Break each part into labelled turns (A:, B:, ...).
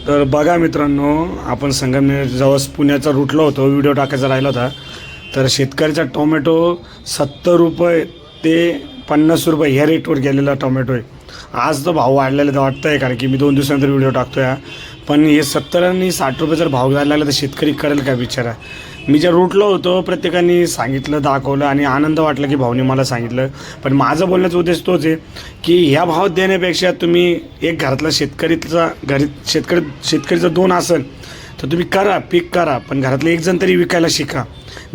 A: तर बघा मित्रांनो, आपण संगमनेर जवळ पुण्याचा रूटला होतो, व्हिडिओ टाकायचा राहिला होता. तर शेतकऱ्याचा टोमॅटो 70 रुपये ते 50 रुपये ह्या रेटवर गेलेला टोमॅटो आहे. आज तर भाव वाढलेला वाटतं आहे, कारण की मी 2 दिवसानंतर व्हिडिओ टाकतो आहे. पण हे 70 आणि 60 रुपये जर भाव जायला लागला तर शेतकरी करेल काय बिचारा. मी ज्या रूटला होतो प्रत्येकाने सांगितलं, दाखवलं आणि आनंद वाटला की भाऊनी मला सांगितलं. पण माझं बोलण्याचा उद्देश तोच आहे की ह्या भावात देण्यापेक्षा तुम्ही एक घरातला शेतकरी जर 2 असेल तर तुम्ही करा, पीक करा, पण घरातलं एक जण तरी विकायला शिका.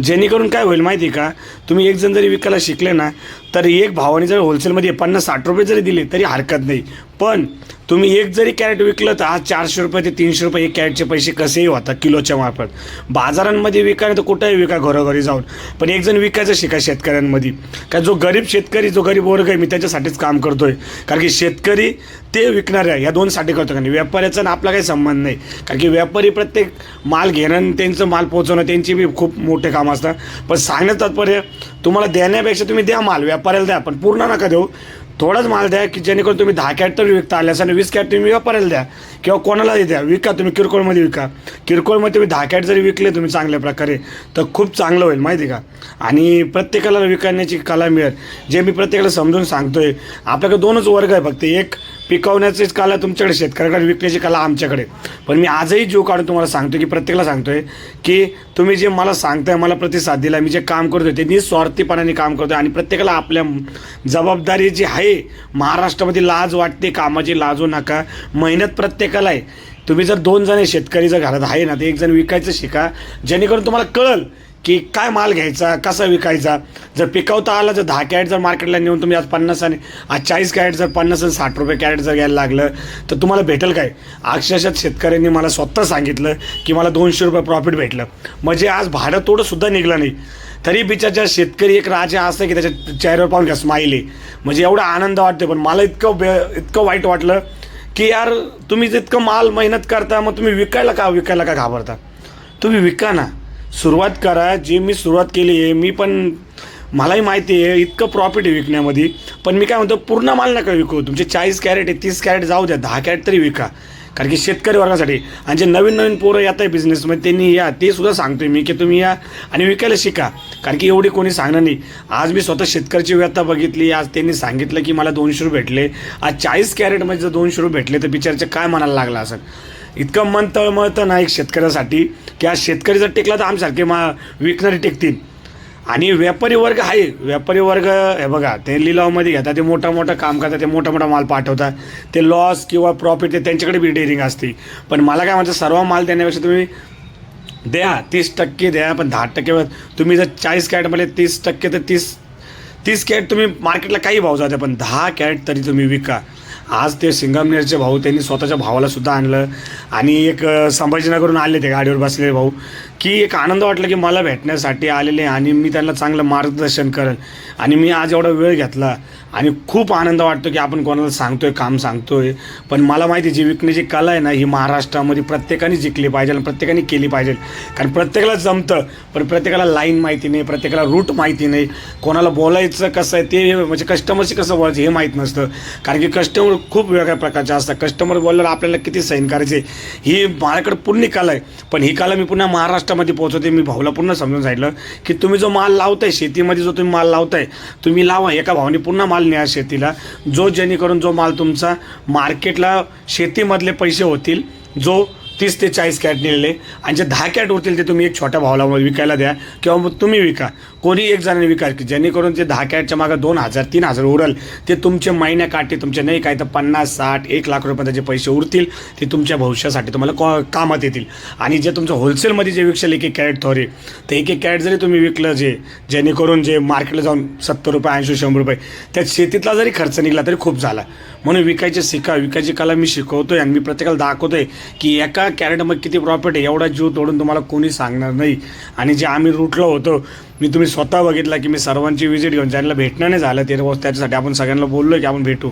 A: जेणेकरून काय होईल माहिती आहे का, तुम्ही एक जण जरी विकायला शिकले ना तर एक भावाने जर होलसेलमध्ये 50-60 रुपये जरी दिले तरी हरकत नाही. पण तुम्ही एक जरी कॅरेट विकलं तर आज 400 रुपये ते 300 रुपये एक कॅरेटचे पैसे कसेही होतात किलोच्या मार्फत. बाजारांमध्ये विका तर कुठेही विका, घरोघरी जाऊन. पण एक जण विकायचं शिका शेतकऱ्यांमध्ये. का जो गरीब शेतकरी, जो गरीब वर्ग आहे, मी त्याच्यासाठीच काम करतो आहे. कारण की शेतकरी ते विकणाऱ्या या 2साठी करतो. कारण व्यापाऱ्याचा आणि आपला काही संबंध नाही. कारण की व्यापारी प्रत्येक माल घेणं आणि त्यांचं माल पोहोचवणं त्यांची बी खूप मोठे काम असतं. पण सांगण्याचं तात्पर्य, तुम्हाला देण्यापेक्षा तुम्ही द्या माल, व्यापाऱ्याला द्या, पण पूर्ण नका देऊ. थोडाच माल द्या की जेणेकरून तुम्ही 10 कॅरेट तरी विकता आल्यास आणि 20 कॅरेट तुम्ही व्यापाऱ्याला द्या किंवा कोणालाही द्या. विका तुम्ही किरकोळमध्ये विका. किरकोळमध्ये तुम्ही 10 कॅरेट जरी विकले तुम्ही चांगल्या प्रकारे तर खूप चांगलं होईल माहिती का. आणि प्रत्येकाला विकण्याची कला मिळेल. जे मी प्रत्येकाला समजून सांगतो आहे, आपल्याकडे 2च वर्ग आहे फक्त. एक पिकवण्याचीच कला तुमच्याकडे, शेतकऱ्याकडे विकण्याची कला आमच्याकडे. पण मी आजही जीव काढून तुम्हाला सांगतो की प्रत्येकाला सांगतो आहे की तुम्ही जे मला सांगताय, मला प्रतिसाद दिला, मी जे काम करतो ते निस्वार्थीपणाने काम करतो. आणि प्रत्येकाला आपल्या जबाबदारी जी आहे, महाराष्ट्रामध्ये लाज वाटते कामाची, लाजू नका. मेहनत प्रत्येकाला आहे. तुम्ही जर 2 जण शेतकरी जर घरात आहे ना तर एक जण विकायचं शिका, जेणेकरून तुम्हाला कळेल की काय माल घ्यायचा, कसा विकायचा. जर पिकवता आला, जर 10 कॅरेट जर मार्केटला नेऊन तुम्ही आज 50 आणि आज 40 कॅरेट जर 50 आणि 60 रुपये कॅरेट जर घ्यायला लागलं तर तुम्हाला भेटेल काय. अक्षरशः शेतकऱ्यांनी मला स्वतः सांगितलं की मला 200 रुपये प्रॉफिट भेटलं. म्हणजे आज भाडं तोडंसुद्धा निघलं नाही तरी बिचारच्या शेतकरी एक राजा असतं की त्याच्या चेहऱ्यावर पाहून घ्या स्माईल आहे. म्हणजे एवढा आनंद वाटते. पण मला इतकं वाईट वाटलं की यार, तुम्ही जितकं माल मेहनत करता मग तुम्ही विकायला का घाबरता. तुम्ही विका ना, सुरुवात करा. जी मी सुरुवात केली आहे, मी पण मलाही माहिती आहे इतकं प्रॉफिट आहे विकण्यामध्ये. पण मी काय म्हणतो, पूर्ण माल नका विकू. तुमचे 40 कॅरेट आहे, 30 कॅरेट जाऊ द्या, 10 कॅरेट तरी विका. कारण की शेतकरी वर्गासाठी आणि जे नवीन पोरं येत आहे बिझनेसमध्ये त्यांनी या, ते सुद्धा सांगतोय मी की तुम्ही या आणि विकायला शिका. कारण की एवढी कोणी सांगणार नाही. आज मी स्वतः शेतकऱ्याची व्यथा बघितली. आज त्यांनी सांगितलं की मला 200 रुपये भेटले. आज 40 कॅरेटमध्ये जर 200 रुपये भेटले तर बिचारचं काय म्हणायला लागलं असं. इतकं मन तळमळतं ना एक शेतकऱ्यासाठी की आज शेतकरी जर टिकला तर आमच्यासारखे विकणारे टिकतील. आणि व्यापारी वर्ग आहे, व्यापारी वर्ग हे बघा, ते लिलावमध्ये घेतात, ते मोठा काम करतात, ते मोठा माल पाठवतात. ते लॉस किंवा प्रॉफिट ते त्यांच्याकडे बी डेअरिंग असते. पण मला काय म्हणतं, सर्व माल देण्यापेक्षा तुम्ही द्या, 30% द्या, पण 10% तुम्ही जर 40 कॅरेटमध्ये 30% तर 30 कॅरेट तुम्ही मार्केटला काही भाव जाते, पण 10 कॅरेट तरी तुम्ही विका. आज ते संगमनेरचे भाऊ त्यांनी स्वतःच्या भावाला सुद्धा आणलं आणि एक संभाजीनगरहून आले ते गाडीवर बसलेले भाऊ, की एक आनंद वाटला की मला भेटण्यासाठी आलेले आणि मी त्यांना चांगलं मार्गदर्शन करेल. आणि मी आज एवढा वेळ घेतला आणि खूप आनंद वाटतो की आपण कोणाला सांगतोय, काम सांगतोय. पण मला माहिती जी विकण्याची कला आहे ना, ही महाराष्ट्रामध्ये प्रत्येकाने जिंकली पाहिजे आणि प्रत्येकाने केली पाहिजे. कारण प्रत्येकाला जमतं, पण प्रत्येकाला लाईन माहिती नाही, प्रत्येकाला रूट माहिती नाही, कोणाला बोलायचं कसं आहे ते, म्हणजे कस्टमरशी कसं बोलायचं हे माहीत नसतं. कारण की कस्टमर खूप वेगळ्या प्रकारचे असतात. कस्टमर बोलल्यावर आपल्याला किती सहन करायचे, ही माझ्याकडे पूर्ण कला आहे. पण ही कला मी पुन्हा महाराष्ट्रामध्ये पोहोचवते. मी भाऊला पूर्ण समजून सांगितलं की तुम्ही जो माल लावताय शेतीमध्ये, जो तुम्ही माल लावताय तुम्ही लावा. एका भावाने पुन्हा माल न्या शेतीला, जेणेकरून जो माल तुमचा मार्केटला शेतीमधले पैसे होतील, जो 30 ते 40 कॅरेट नेलेले, आणि जे 10 कॅरेट उरतील ते तुम्ही एक छोट्या भावाला विकायला द्या किंवा मग तुम्ही विका. कोणी एक जणांनी विका की जेणेकरून ते 10 कॅरेटच्या मागं 2,000-3,000 उरल, ते तुमचे महिन्या काटे तुमचे नाही काय तर 50-60-1 लाख रुपये जे पैसे उरतील ते तुमच्या भविष्यासाठी तुम्हाला कामात येतील. आणि जे तुमचं होलसेलमध्ये जे विकशाल एक कॅरेट थोरे, तर एक कॅरेट जरी तुम्ही विकलं, जेणेकरून जे मार्केटला जाऊन 70 रुपये 80-100 रुपये त्या शेतीतला जरी खर्च निघाला तरी खूप झाला. म्हणून विकायचे शिका. विकायची कला मी शिकवतोय आणि मी प्रत्येकाला दाखवतोय की एका कॅरेटमध्ये किती प्रॉफिट आहे. एवढा जीव तोडून तुम्हाला कोणी सांगणार नाही. आणि जे आम्ही रूटला होतो मी तुम्ही स्वतः बघितला की मी सर्वांची व्हिजिट घेऊन ज्यांना भेटणं नाही झालं ते त्याच्यासाठी आपण सगळ्यांना बोललो की आपण भेटू.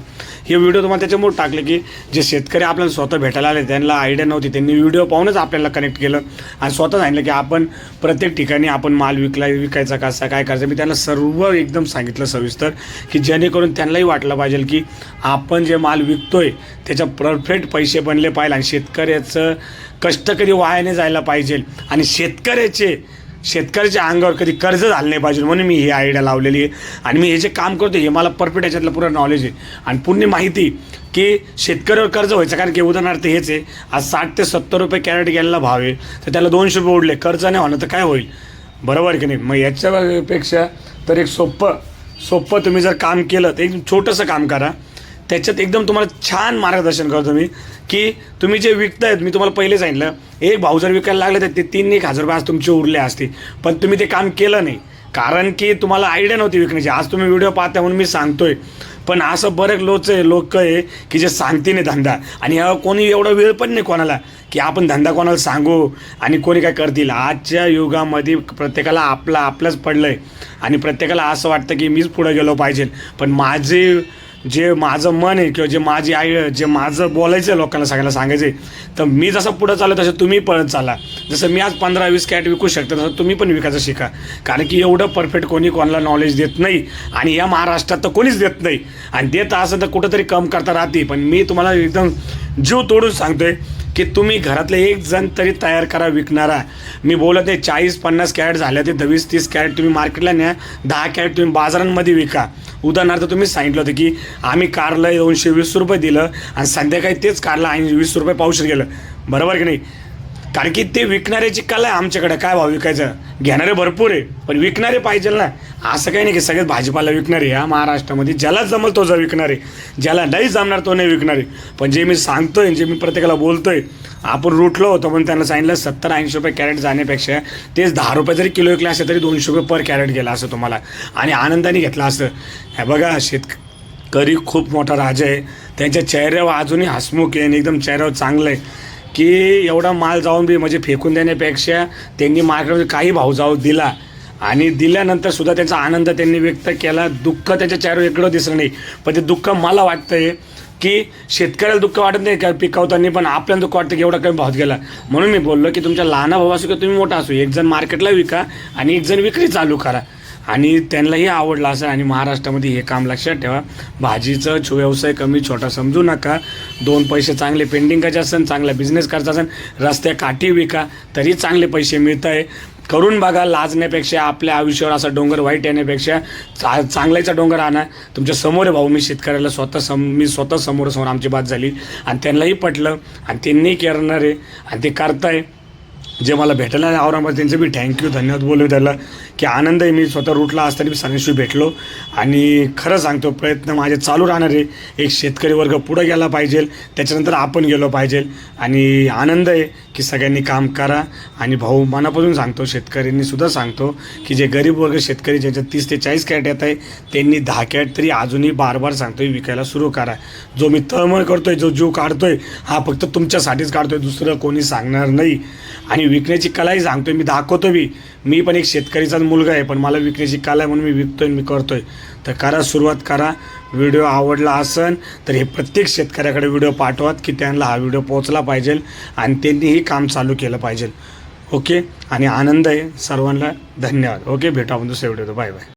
A: हे व्हिडिओ तुम्हाला त्याच्यामुळे टाकले की जे शेतकरी आपल्याला स्वतः भेटायला आले त्यांना आयडिया नव्हती, त्यांनी व्हिडिओ पाहूनच आपल्याला कनेक्ट केलं आणि स्वतः सांगितलं की आपण प्रत्येक ठिकाणी आपण माल विकायचा कसा काय करायचं. मी त्यांना सर्व एकदम सांगितलं सविस्तर की जेणेकरून त्यांनाही वाटलं पाहिजे की आपण जे माल विकतोय त्याच्या परफेक्ट पैसे बनले पाहिजे आणि शेतकऱ्याचं कष्ट कधी वाया नाही जायला पाहिजे आणि शेतकऱ्याच्या अंगावर कधी कर्ज झालं नाही पाहिजे. म्हणून मी ही आयडिया लावलेली आहे आणि मी हे जे काम करतो हे मला परफेक्ट याच्यातलं पुरं नॉलेज आहे आणि पुण्य माहिती की शेतकऱ्यावर कर्ज व्हायचं. कारण की उदाहरणार्थ हेच आहे, आज 60 ते 70 रुपये कॅरेट गेलेला भाव आहे तर त्याला 200 रुपये उडले, कर्ज नाही होणं तर काय होईल, बरोबर की नाही. मग याच्यापेक्षा तर एक सोपं तुम्ही जर काम केलं तर एक छोटंसं काम करा, त्याच्यात एकदम तुम्हाला छान मार्गदर्शन करतो मी की तुम्ही जे विकतायत. मी तुम्हाला पहिले सांगितलं एक भाव जर विकायला लागले तर ते 3-1 हजार रुपये आज तुमचे उरले असते, पण तुम्ही ते काम केलं नाही कारण की तुम्हाला आयडिया नव्हती विकण्याची. आज तुम्ही व्हिडिओ पाहता म्हणून मी सांगतोय, पण असं बरेच लोक आहे की जे सांगते नाही धंदा आणि कोणी एवढा वेळ पण नाही कोणाला की आपण धंदा कोणाला सांगू आणि कोणी काय करतील. आजच्या युगामध्ये प्रत्येकाला आपलंच पडलं आहे आणि प्रत्येकाला असं वाटतं की मीच पुढे गेलो पाहिजे. पण जे माझं मन आहे किंवा जे माझं बोलायचं आहे लोकांना सगळ्यांना सांगायचं आहे, तर मी जसं पुढं चाललं तसं तुम्ही पळत चाला. जसं मी आज 15-20 कॅरेट विकू शकतो तसं तुम्ही पण विकायचं शिका. कारण की एवढं परफेक्ट कोणाला नॉलेज देत नाही आणि या महाराष्ट्रात तर कोणीच देत नाही आणि देत असं तर कुठंतरी कम करता राहते. पण मी तुम्हाला एकदम जीव तोडून सांगतोय की तुम्ही घरातले एक जण तरी तयार करा विकणारा. मी बोलत आहे 40-50 कॅरेट झाल्या ते 20-30 कॅरेट तुम्ही मार्केटला न्या, 10 कॅरेट तुम्ही बाजारांमध्ये विका. उदाहरणार्थ तुम्ही सांगितलं होतं की आम्ही कारला 220 रुपये दिलं आणि संध्याकाळी तेच कारला 20 रुपये पावशेर गेलं, बरोबर की नाही. कारण की ते विकणाऱ्याची कला आहे आमच्याकडे, काय भाव विकायचं. घेणारे भरपूर आहे पण विकणारे पाहिजे ना. असं काही नाही की सगळेच भाजीपाला विकणारे या महाराष्ट्रामध्ये ज्याला जमल तो जर विकणारे, ज्याला नाही जमणार तो नाही विकणारे. पण जे मी सांगतोय, जे मी प्रत्येकाला बोलतोय, आपण रुटलो होतो पण त्यांना सांगितलं 70-80 रुपये कॅरेट जाण्यापेक्षा तेच 10 रुपये जरी किलो विकले असते तरी 200 रुपये पर कॅरेट गेला असं तुम्हाला आणि आनंदाने घेतला असतं. हे बघा शेतकरी खूप मोठा राजा आहे, त्यांच्या चेहऱ्यावर अजूनही हसमुख आहे आणि एकदम चेहऱ्यावर चांगलं आहे की एवढा माल जाऊन बी म्हणजे फेकून देण्यापेक्षा त्यांनी मार्केटमध्ये काही भाव जाऊ दिला आणि दिल्यानंतर सुद्धा त्यांचा आनंद त्यांनी व्यक्त केला. दुःख त्याच्या चेहऱ्यावर इकडं दिसलं नाही, पण ते दुःख मला वाटतंय की शेतकऱ्याला दुःख वाटत नाही का पिकवताना, पण आपल्याला दुःख वाटतं की एवढा कमी भाव गेला. म्हणून मी बोललो की तुमच्या लहान भाऊ असो किंवा तुम्ही मोठा असो, एक जण मार्केटला विका आणि एक जण विक्री चालू करा आणि त्यांनाही आवडलं असेल. आणि महाराष्ट्रामध्ये हे काम लक्षात ठेवा, भाजीचं व्यवसाय कमी छोटा समजू नका. 2 पैसे चांगले पेंडिंग करायचे असेल, चांगला बिझनेस करायचा असेल, रस्त्या काठी विका तरी चांगले पैसे मिळत आहे. करून बघा, लाजण्यापेक्षा आपल्या आयुष्यावर असा डोंगर वाईट येण्यापेक्षा चांगल्याचा डोंगर आणा. तुमच्या समोर आहे भाऊ, मी शेतकऱ्याला स्वतः समोर आमची बात झाली आणि त्यांनाही पटलं आणि त्यांनी करणार आहे आणि ते करताय. जे मला भेटायला औरंगाबाद त्यांचं बी थँक्यू धन्यवाद बोलू त्याला की आनंद आहे. मी स्वतः रूटला असताना मी सगळ्यांशी भेटलो आणि खरं सांगतो प्रयत्न माझे चालू राहणार आहे. एक शेतकरी वर्ग पुढं गेला पाहिजे, त्याच्यानंतर आपण गेलो पाहिजे आणि आनंद आहे की सगळ्यांनी काम करा. आणि भाऊ मनापासून सांगतो, शेतकऱ्यांनी सुद्धा सांगतो की जे गरीब वर्ग शेतकरी ज्यांच्या 30 ते 40 कॅरेट येत आहे त्यांनी 10 कॅरेट तरी अजूनही बार सांगतोय विकायला सुरू करा. जो मी तळमळ करतोय, जो जीव काढतोय, हा फक्त तुमच्यासाठीच काढतोय, दुसरं कोणी सांगणार नाही. आणि विकण्याची कलाही सांगतोय, मी दाखवतो मी पण एक शेतकरीचाच मुलगा आहे, पण मला विकण्याची कला आहे म्हणून मी विकतोय, मी करतोय. तर करा, सुरुवात करा. व्हिडिओ आवडला असेल तर हे प्रत्येक शेतकऱ्याकडे व्हिडिओ पाठवात की त्यांना हा व्हिडिओ पोहोचला पाहिजे आणि त्यांनीही काम चालू केलं पाहिजे. ओके, आणि आनंद आहे सर्वांना. धन्यवाद. ओके, भेटू आपण दुसऱ्या व्हिडिओ. Bye bye.